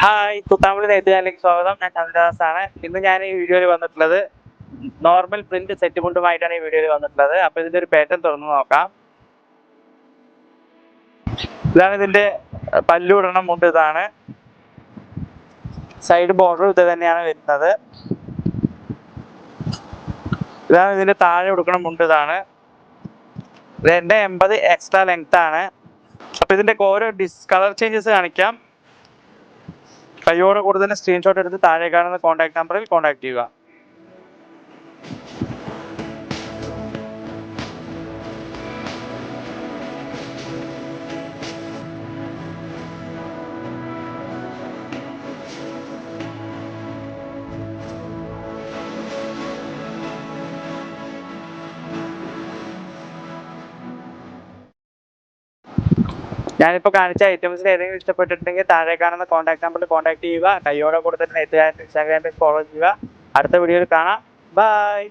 Hi, Kuthampully നെയ്ത്തുകാരിലേക്ക് സ്വാഗതം. ഞാൻ ചന്ദ്രദാസാണ്. ഇന്ന് ഞാൻ ഈ വീഡിയോയിൽ വന്നിട്ടുള്ളത് നോർമൽ പ്രിന്റ് സെറ്റ് മുണ്ടുമായിട്ടാണ് ഈ വീഡിയോയിൽ വന്നിട്ടുള്ളത്. അപ്പോൾ ഇതിന്റെ ഒരു പാറ്റേൺ തുറന്ന് നോക്കാം. ഇതാണ് ഇതിന്റെ പല്ലൂടണം മുണ്ട്. ഇതാണ് സൈഡ് ബോർഡർ ഇത് തന്നെയാണ് വരുന്നത്. ഇതാണ് ഇതിന്റെ താഴെ കൊടുക്കണം മുണ്ട്. ഇതാണ് 2.80 എക്സ്ട്രാ ലെങ്ത് ആണ്. അപ്പോൾ ഇതിന്റെ ഓരോ കളർ ചേഞ്ചസ് കാണിക്കാം. കയ്യോടെ കൂടെ തന്നെ സ്ക്രീൻഷോട്ട് എടുത്ത് താഴെ കാണുന്ന കോൺടാക്ട് നമ്പറിൽ കോൺടാക്ട് ചെയ്യുക. ഞാനിപ്പോൾ കാണിച്ച ഐറ്റംസിൽ ഏതെങ്കിലും ഇഷ്ടപ്പെട്ടിട്ടുണ്ടെങ്കിൽ താഴെ കാണുന്ന കോൺടാക്ട് നമ്പറിൽ കോൺടാക്ട് ചെയ്യുക. കയ്യോടെ കൂടെ തന്നെ നെയ്ത്തുകാരൻ്റെ ഇൻസ്റ്റാഗ്രാമിൽ ഫോളോ ചെയ്യുക. അടുത്ത വീഡിയോയിൽ കാണാം. ബൈ.